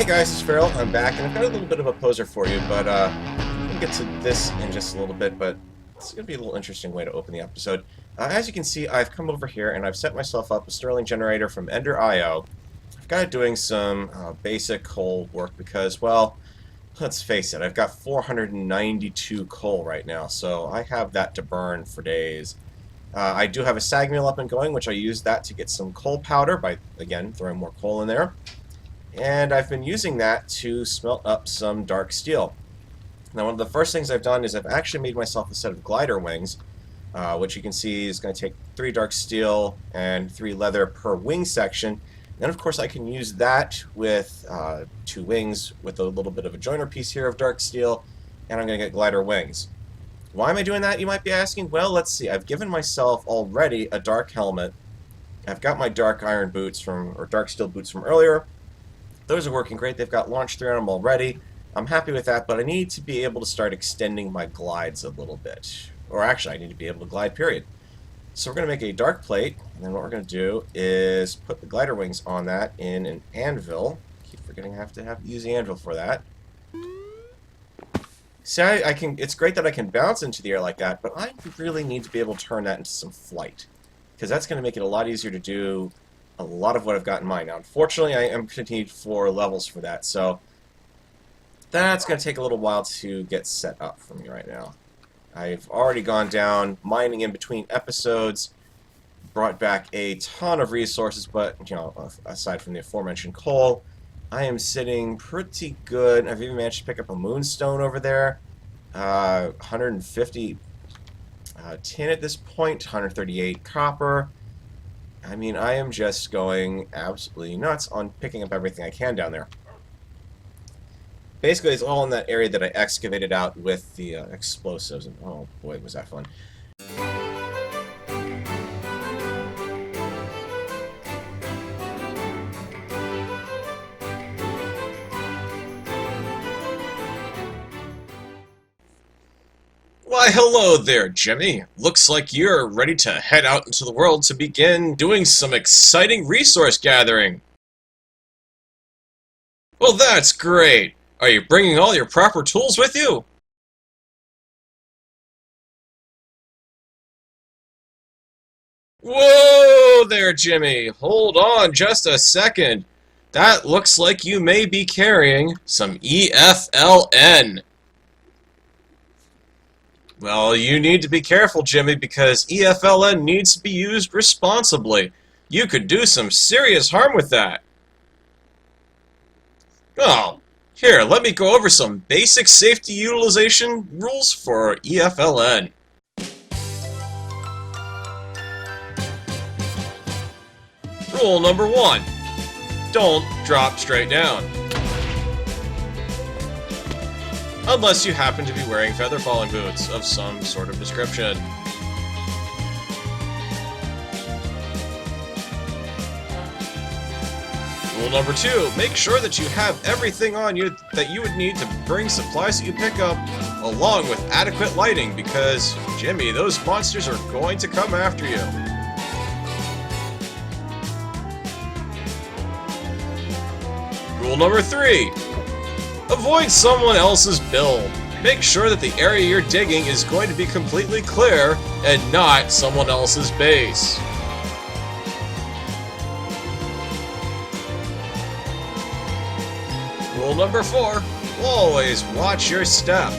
guys, it's Farrell. I'm back, and I've got a little bit of a poser for you, but we'll get to this in just a little bit, but it's going to be a little interesting way to open the episode. As you can see, I've come over here, and I've set myself up a Sterling generator from Ender.io. I've got it doing some basic coal work because, well, let's face it, I've got 492 coal right now, so I have that to burn for days. I do have a sag mill up and going, which I use that to get some coal powder by, again, throwing more coal in there. And I've been using that to smelt up some dark steel. Now, one of the first things I've done is I've actually made myself a set of glider wings, which you can see is going to take 3 dark steel and 3 leather per wing section. Then, of course, I can use that with 2 wings with a little bit of a joiner piece here of dark steel, and I'm going to get glider wings. Why am I doing that, you might be asking? Well, let's see. I've given myself already a dark helmet. I've got my dark iron boots or dark steel boots from earlier. Those are working great. They've got launch 3 on them already. I'm happy with that, but I need to be able to start extending my glides a little bit. Or actually, I need to be able to glide, period. So we're going to make a dark plate, and then what we're going to do is put the glider wings on that in an anvil. I keep forgetting I have to use the anvil for that. See, it's great that I can bounce into the air like that, but I really need to be able to turn that into some flight. Because that's going to make it a lot easier to do a lot of what I've got in mind. Now, unfortunately, I am going to need 4 levels for that, so that's going to take a little while to get set up for me right now. I've already gone down mining in between episodes, brought back a ton of resources, but, you know, aside from the aforementioned coal, I am sitting pretty good. I've even managed to pick up a moonstone over there, 150 tin at this point, 138 copper. I mean, I am just going absolutely nuts on picking up everything I can down there. Basically, it's all in that area that I excavated out with the explosives, and oh boy, was that fun. Why, hello there, Jimmy. Looks like you're ready to head out into the world to begin doing some exciting resource gathering. Well, that's great. Are you bringing all your proper tools with you? Whoa there, Jimmy. Hold on just a second. That looks like you may be carrying some EFLN. Well, you need to be careful, Jimmy, because EFLN needs to be used responsibly. You could do some serious harm with that. Oh, here, let me go over some basic safety utilization rules for EFLN. Rule number 1. Don't drop straight down. Unless you happen to be wearing feather falling boots of some sort of description. Rule number 2, make sure that you have everything on you that you would need to bring supplies that you pick up, along with adequate lighting, because, Jimmy, those monsters are going to come after you. Rule number 3, avoid someone else's build. Make sure that the area you're digging is going to be completely clear and not someone else's base. Rule number 4, always watch your step.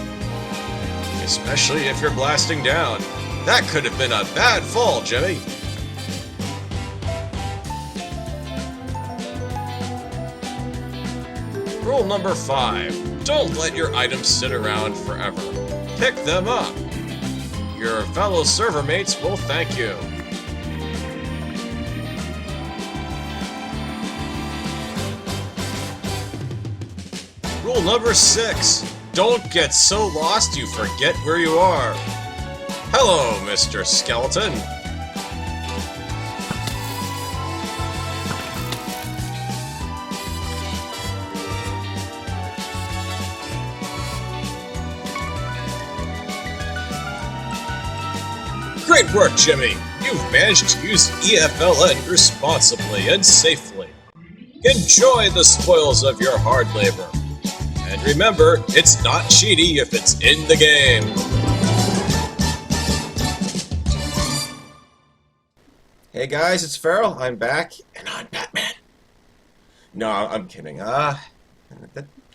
Especially if you're blasting down. That could have been a bad fall, Jimmy. Rule number 5, don't let your items sit around forever. Pick them up. Your fellow server mates will thank you. Rule number 6, don't get so lost you forget where you are. Hello, Mr. Skeleton. Great work, Jimmy! You've managed to use EFLN responsibly and safely. Enjoy the spoils of your hard labor. And remember, it's not cheaty if it's in the game. Hey guys, it's Farrell. I'm back, and I'm Batman. No, I'm kidding. That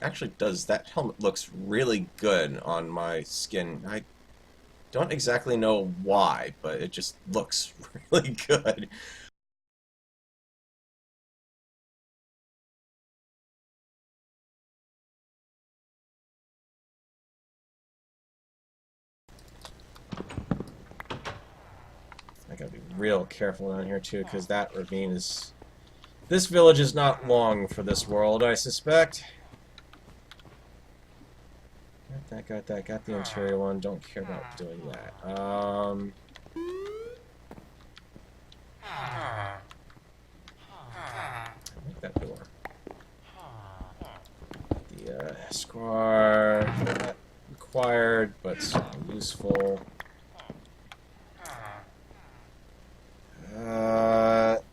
actually does. That helmet looks really good on my skin. I don't exactly know why, but it just looks really good. I gotta be real careful down here too, because that ravine is... This village is not long for this world, I suspect. Got that, got the interior one. Don't care about doing that. I like that door. The square, not required, but certainly useful.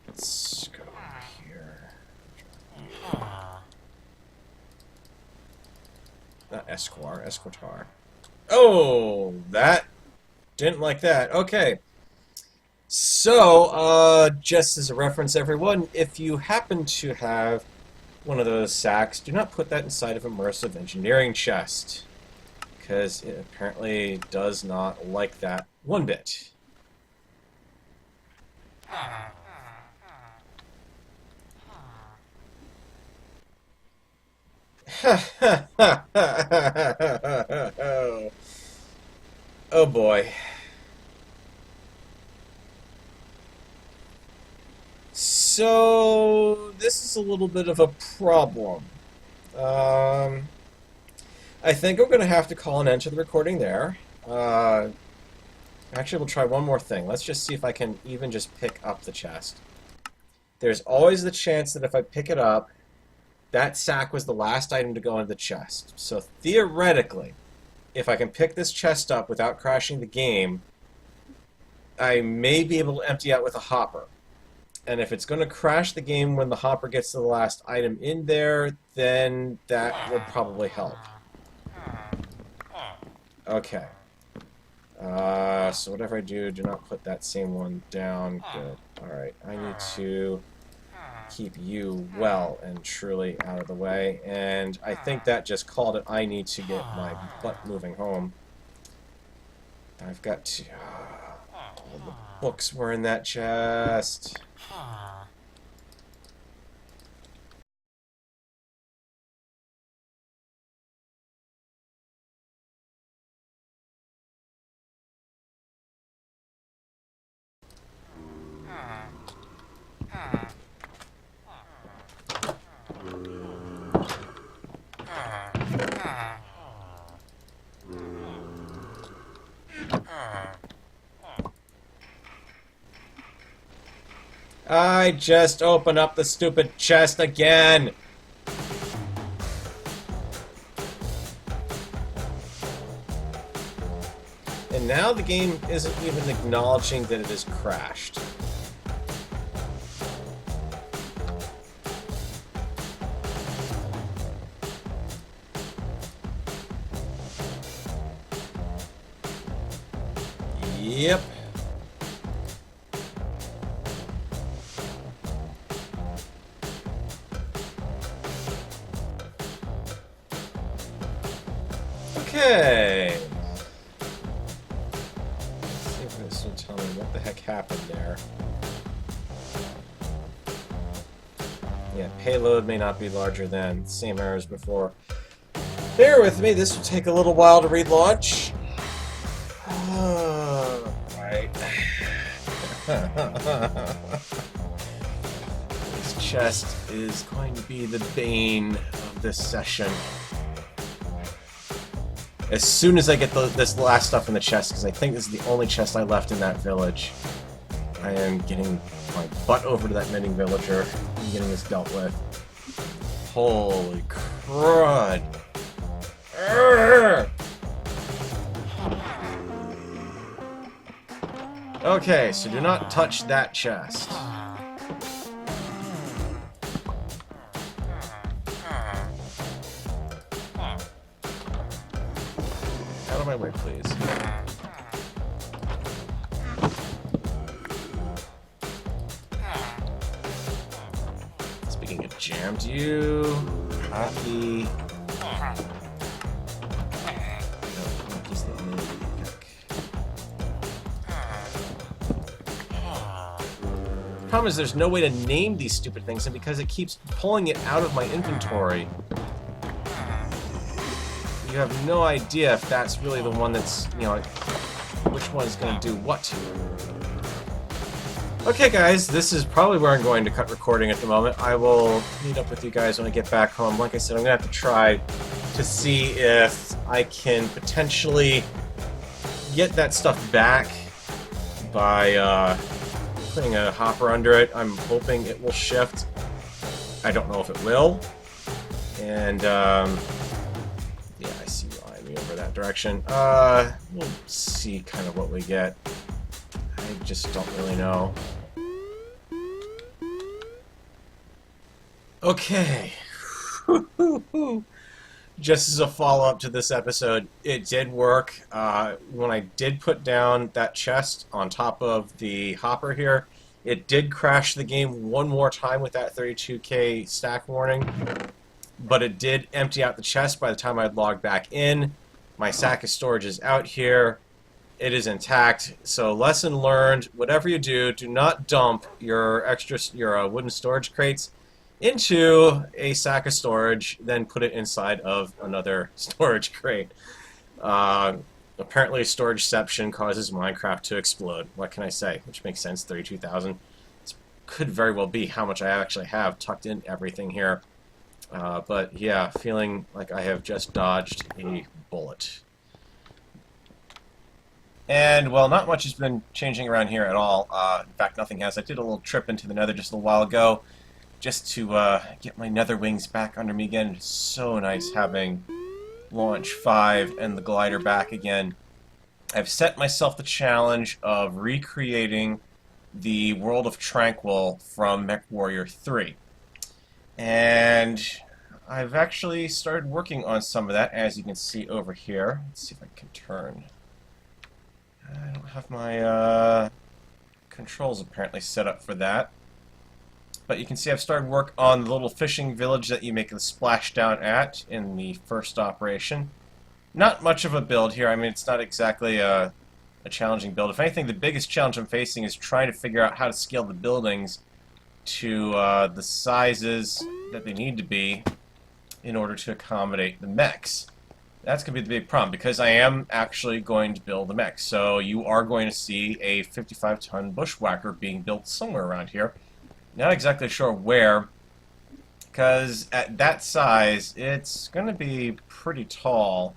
Let's go here. Not Esquire, Esquitar. Oh, that didn't like that. Okay. So, just as a reference, everyone, if you happen to have one of those sacks, do not put that inside of immersive engineering chest, because it apparently does not like that one bit. Oh boy. So, this is a little bit of a problem. I think we're going to have to call an end to the recording there. Actually, we'll try one more thing. Let's just see if I can even just pick up the chest. There's always the chance that if I pick it up, that sack was the last item to go into the chest. So theoretically, if I can pick this chest up without crashing the game, I may be able to empty out with a hopper. And if it's going to crash the game when the hopper gets to the last item in there, then that would probably help. Okay. So whatever I do, do not put that same one down. Good. Alright, I need to keep you well and truly out of the way. And I think that just called it. I need to get my butt moving home. I've got to... all the books were in that chest. I just opened up the stupid chest again! And now the game isn't even acknowledging that it has crashed. Yep. Okay. Let's see if this will tell me what the heck happened there. Yeah, payload may not be larger than. Same error as before. Bear with me, this will take a little while to relaunch. Right. This chest is going to be the bane of this session. As soon as I get this last stuff in the chest, because I think this is the only chest I left in that village, I am getting my butt over to that mending villager and getting this dealt with. Holy crud! Urgh! Okay, so do not touch that chest. inventory, please. Speaking of jammed, you copy. The problem is there's no way to name these stupid things, and because it keeps pulling it out of my inventory, you have no idea if that's really the one that's, you know, which one is going to do what. Okay, guys, this is probably where I'm going to cut recording at the moment. I will meet up with you guys when I get back home. Like I said, I'm going to have to try to see if I can potentially get that stuff back by putting a hopper under it. I'm hoping it will shift. I don't know if it will. And, yeah, I see you eyeing me over that direction. We'll see kind of what we get. I just don't really know. Okay. Just as a follow-up to this episode, it did work. When I did put down that chest on top of the hopper here, it did crash the game one more time with that 32k stack warning, but it did empty out the chest by the time I'd logged back in. My sack of storage is out here. It is intact. So lesson learned, whatever you do, do not dump your wooden storage crates into a sack of storage, then put it inside of another storage crate. Apparently storageception causes Minecraft to explode. What can I say? Which makes sense, 32,000. This could very well be how much I actually have tucked in everything here. But yeah, feeling like I have just dodged a bullet. And, well, not much has been changing around here at all. In fact, nothing has. I did a little trip into the nether just a little while ago, just to get my nether wings back under me again. It's so nice having Launch 5 and the glider back again. I've set myself the challenge of recreating the World of Tranquil from MechWarrior 3. And I've actually started working on some of that, as you can see over here. Let's see if I can turn. I don't have my controls apparently set up for that. But you can see I've started work on the little fishing village that you make the splashdown at in the first operation. Not much of a build here. I mean, it's not exactly a challenging build. If anything, the biggest challenge I'm facing is trying to figure out how to scale the buildings to the sizes that they need to be in order to accommodate the mechs. That's going to be the big problem, because I am actually going to build a mech. So you are going to see a 55-ton bushwhacker being built somewhere around here. Not exactly sure where, because at that size, it's going to be pretty tall.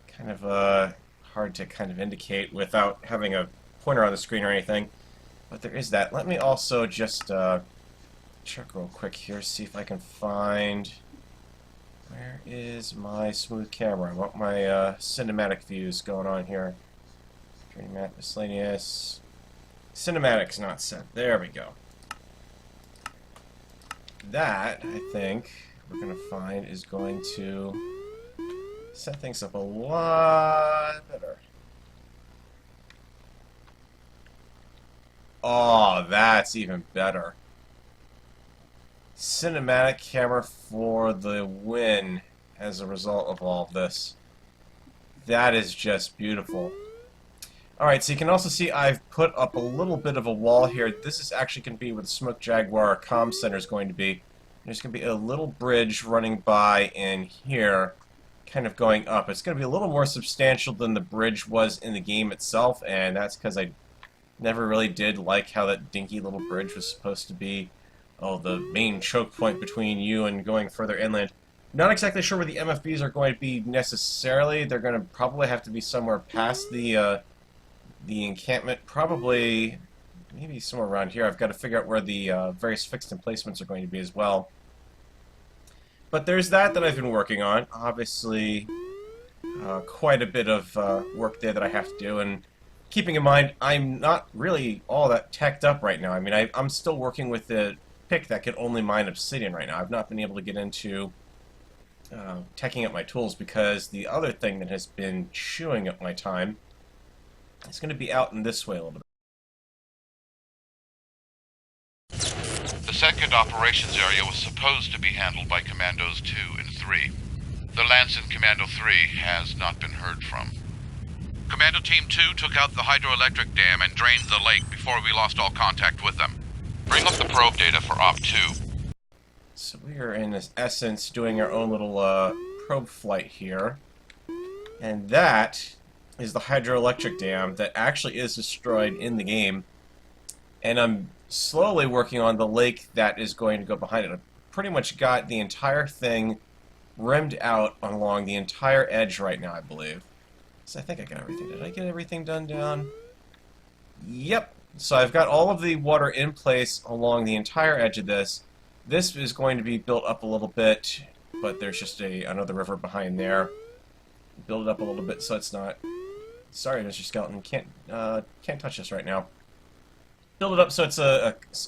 Kind of hard to kind of indicate without having a pointer on the screen or anything. But there is that. Let me also just check real quick here, see if I can find... Where is my smooth camera? I want my cinematic views going on here. Dream map, miscellaneous. Cinematic's not set. There we go. That, I think, we're going to find is going to set things up a lot better. Oh, that's even better. Cinematic camera for the win as a result of all of this. That is just beautiful. Alright, so you can also see I've put up a little bit of a wall here. This is actually going to be where the Smoke Jaguar comm center is going to be. There's going to be a little bridge running by in here, kind of going up. It's going to be a little more substantial than the bridge was in the game itself, and that's because I never really did like how that dinky little bridge was supposed to be, oh, the main choke point between you and going further inland. Not exactly sure where the MFBs are going to be necessarily. They're going to probably have to be somewhere past the encampment, probably maybe somewhere around here. I've got to figure out where the various fixed emplacements are going to be as well. But there's that I've been working on. Obviously, quite a bit of work there that I have to do, and keeping in mind, I'm not really all that teched up right now. I mean, I'm still working with the pick that could only mine obsidian right now. I've not been able to get into teching up my tools, because the other thing that has been chewing up my time is going to be out in this way a little bit. The second operations area was supposed to be handled by Commandos 2 and 3. The lance in Commando 3 has not been heard from. Commando Team 2 took out the hydroelectric dam and drained the lake before we lost all contact with them. Bring up the probe data for Op 2. So we are, in essence, doing our own little probe flight here. And that is the hydroelectric dam that actually is destroyed in the game. And I'm slowly working on the lake that is going to go behind it. I've pretty much got the entire thing rimmed out along the entire edge right now, I believe. So I think I got everything. Did I get everything done down? Yep. So I've got all of the water in place along the entire edge of this. This is going to be built up a little bit, but there's just another river behind there. Build it up a little bit so it's not... Sorry, Mr. Skeleton, can't touch this right now. Build it up so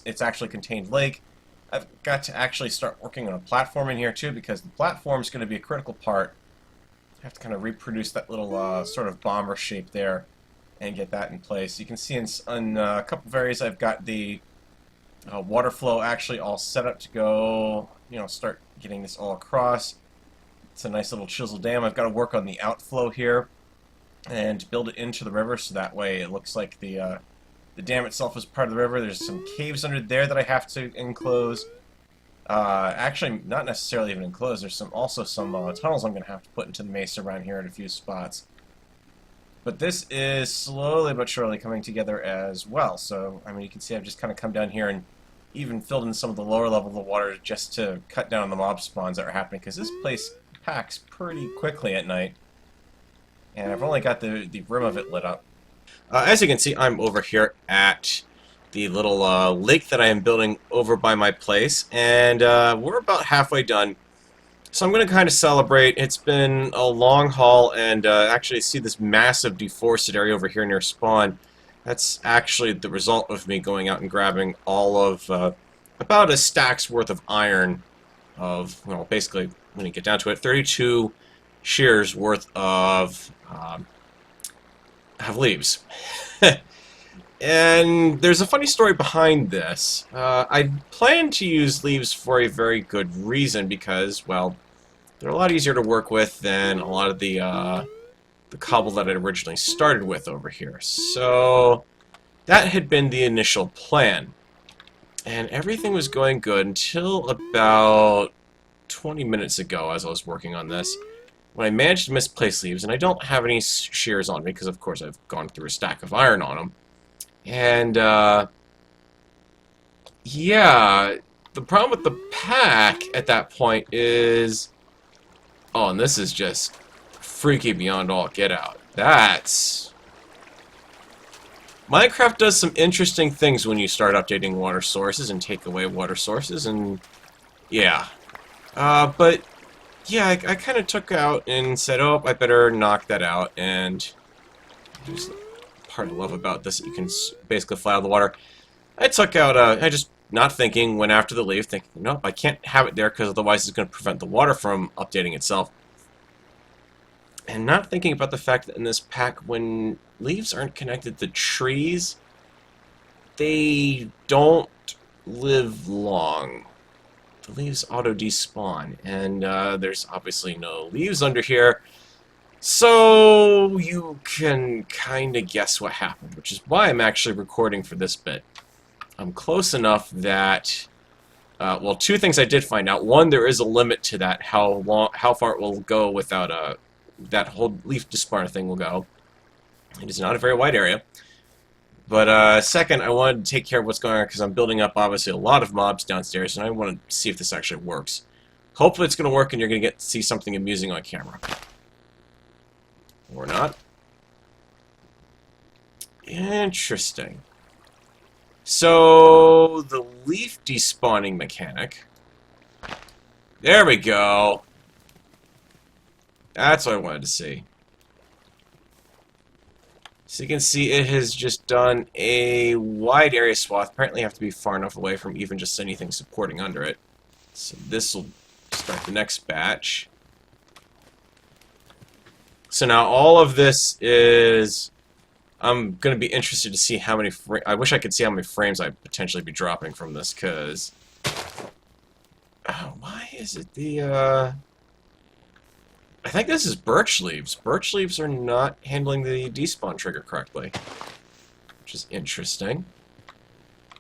it's actually contained lake. I've got to actually start working on a platform in here too, because the platform is going to be a critical part. I have to kind of reproduce that little sort of bomber shape there and get that in place. You can see in a couple of areas I've got the water flow actually all set up to go, start getting this all across. It's a nice little chisel dam. I've got to work on the outflow here and build it into the river so that way it looks like the dam itself is part of the river. There's some caves under there that I have to enclose. Actually, not necessarily even enclose. There's also some tunnels I'm going to have to put into the mesa around here in a few spots. But this is slowly but surely coming together as well. So, I mean, you can see I've just kind of come down here and even filled in some of the lower level of the water just to cut down on the mob spawns that are happening, because this place packs pretty quickly at night. And I've only got the rim of it lit up. As you can see, I'm over here at the little lake that I am building over by my place, and we're about halfway done. So I'm going to kind of celebrate. It's been a long haul, and actually see this massive deforested area over here near spawn. That's actually the result of me going out and grabbing all of about a stack's worth of iron of, well, basically, when you get down to it, 32 shears worth of leaves. And there's a funny story behind this. I plan to use leaves for a very good reason, because, well, they're a lot easier to work with than a lot of the cobble that I originally started with over here. So that had been the initial plan. And everything was going good until about 20 minutes ago as I was working on this, when I managed to misplace leaves, and I don't have any shears on me because, of course, I've gone through a stack of iron on them. And, yeah, the problem with the pack at that point is... Oh, and this is just freaky beyond all get out. That's... Minecraft does some interesting things when you start updating water sources and take away water sources, and... Yeah. But... Yeah, I kind of took out and said, oh, I better knock that out, and there's part I love about this, you can basically fly out of the water. I took out, I just, not thinking, went after the leaf, thinking, nope, I can't have it there because otherwise it's going to prevent the water from updating itself. And not thinking about the fact that in this pack, when leaves aren't connected to trees, they don't live long. The leaves auto-despawn, and there's obviously no leaves under here, so you can kind of guess what happened, which is why I'm actually recording for this bit. I'm close enough that, well, two things I did find out. One, there is a limit to that, how far it will go without that whole leaf despawner thing will go. It is not a very wide area. But second, I wanted to take care of what's going on because I'm building up, obviously, a lot of mobs downstairs, and I want to see if this actually works. Hopefully it's going to work and you're going to get to see something amusing on camera. Or not. Interesting. So, the leaf despawning mechanic. There we go. That's what I wanted to see. So you can see it has just done a wide area swath. Apparently you have to be far enough away from even just anything supporting under it. So this will start the next batch. So now all of this is... I'm going to be interested to see how many... I wish I could see how many frames I'd potentially be dropping from this, because... why is it the... I think this is birch leaves. Birch leaves are not handling the despawn trigger correctly, which is interesting.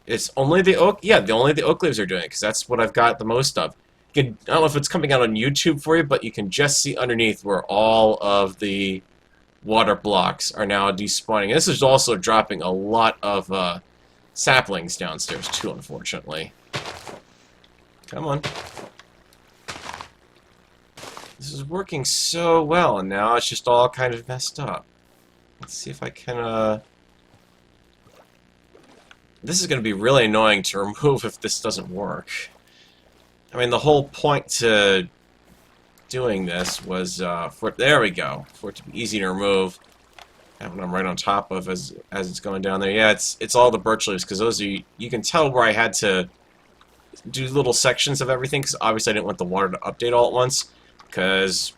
It's only the oak... Yeah, only the oak leaves are doing it, because that's what I've got the most of. You can, I don't know if it's coming out on YouTube for you, but you can just see underneath where all of the water blocks are now despawning. This is also dropping a lot of saplings downstairs, too, unfortunately. Come on. This is working so well, and now it's just all kind of messed up. Let's see if I can, This is going to be really annoying to remove if this doesn't work. I mean, the whole point to doing this was, there we go, for it to be easy to remove. That one I'm right on top of as it's going down there. Yeah, it's all the birch leaves, because those are, you can tell where I had to do little sections of everything, because obviously I didn't want the water to update all at once, because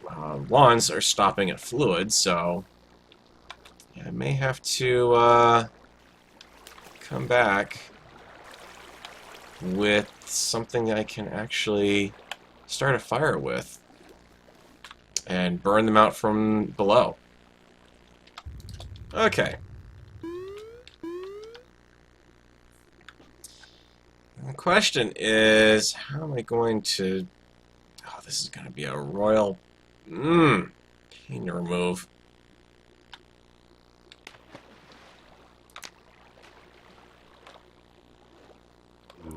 wands are stopping at fluid, so yeah, I may have to come back with something that I can actually start a fire with and burn them out from below. Okay. The question is, how am I going to... Oh, this is going to be a royal... pain to remove.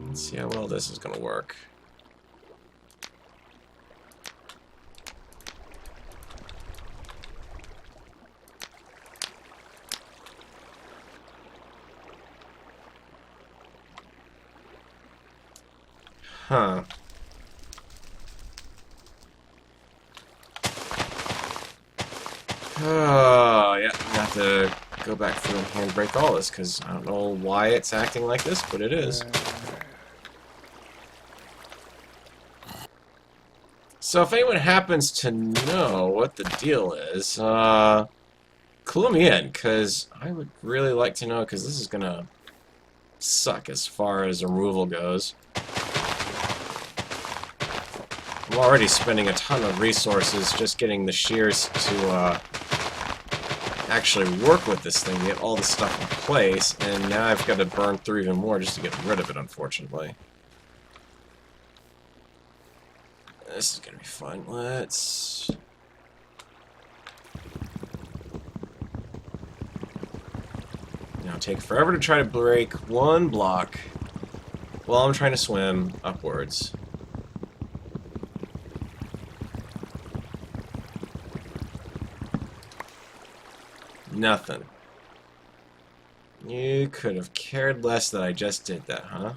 Let's see how well this is going to work. Huh. Oh, yeah, I'm gonna have to go back through and handbrake all this, because I don't know why it's acting like this, but it is. So if anyone happens to know what the deal is, clue me in, because I would really like to know, because this is gonna suck as far as removal goes. I'm already spending a ton of resources just getting the shears to actually work with this thing, get all the stuff in place, and now I've got to burn through even more just to get rid of it, unfortunately. This is gonna be fun. Let's... Now take forever to try to break one block while I'm trying to swim upwards. Nothing. You could have cared less that I just did that, huh?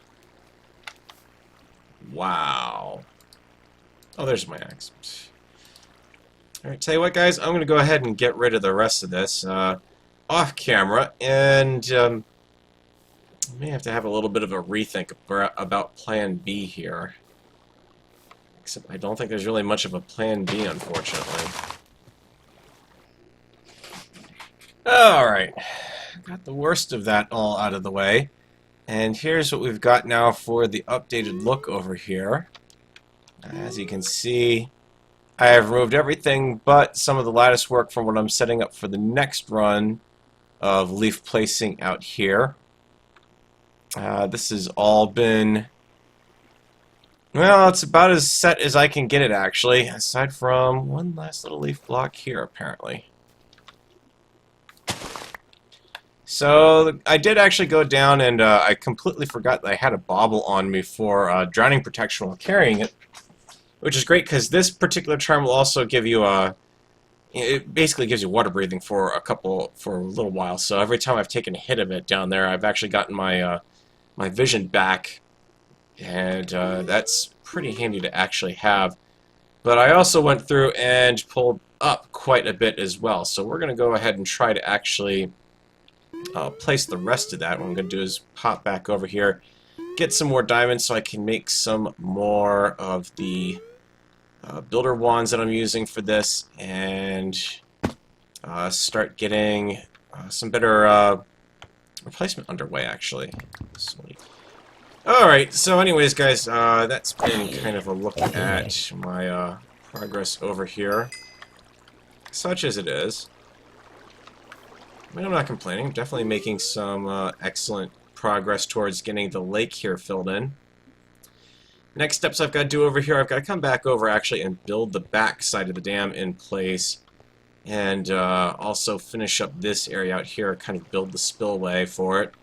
Wow. Oh, there's my axe. Alright, tell you what, guys, I'm going to go ahead and get rid of the rest of this off camera, and I may have to have a little bit of a rethink about Plan B here. Except I don't think there's really much of a Plan B, unfortunately. Alright, got the worst of that all out of the way, and here's what we've got now for the updated look over here. As you can see, I have removed everything but some of the lattice work from what I'm setting up for the next run of leaf placing out here. This has all been... Well, it's about as set as I can get it, actually, aside from one last little leaf block here, apparently. So, I did actually go down and I completely forgot that I had a bauble on me for drowning protection while carrying it, which is great because this particular charm will also give you it basically gives you water breathing for a little while. So every time I've taken a hit of it down there, I've actually gotten my my vision back, and that's pretty handy to actually have. But I also went through and pulled up quite a bit as well. So we're going to go ahead and try to actually place the rest of that. What I'm going to do is pop back over here, get some more diamonds so I can make some more of the builder wands that I'm using for this, and start getting some better replacement underway, actually. Sweet. Alright, so anyways, guys, that's been kind of a look at my progress over here. Such as it is. I mean, I'm not complaining. I'm definitely making some excellent progress towards getting the lake here filled in. Next steps I've got to do over here, I've got to come back over actually and build the back side of the dam in place. And also finish up this area out here, kind of build the spillway for it.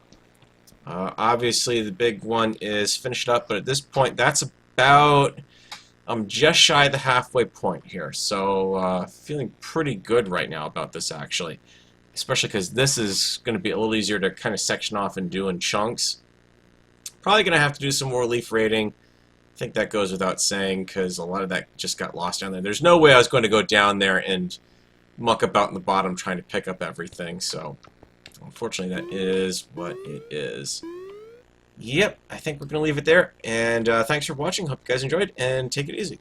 Obviously, the big one is finish it up, but at this point, that's about... I'm just shy of the halfway point here, so feeling pretty good right now about this, actually. Especially because this is going to be a little easier to kind of section off and do in chunks. Probably going to have to do some more leaf raiding. I think that goes without saying, because a lot of that just got lost down there. There's no way I was going to go down there and muck about in the bottom trying to pick up everything, so... Unfortunately, that is what it is. Yep, I think we're going to leave it there. And thanks for watching. Hope you guys enjoyed, and take it easy.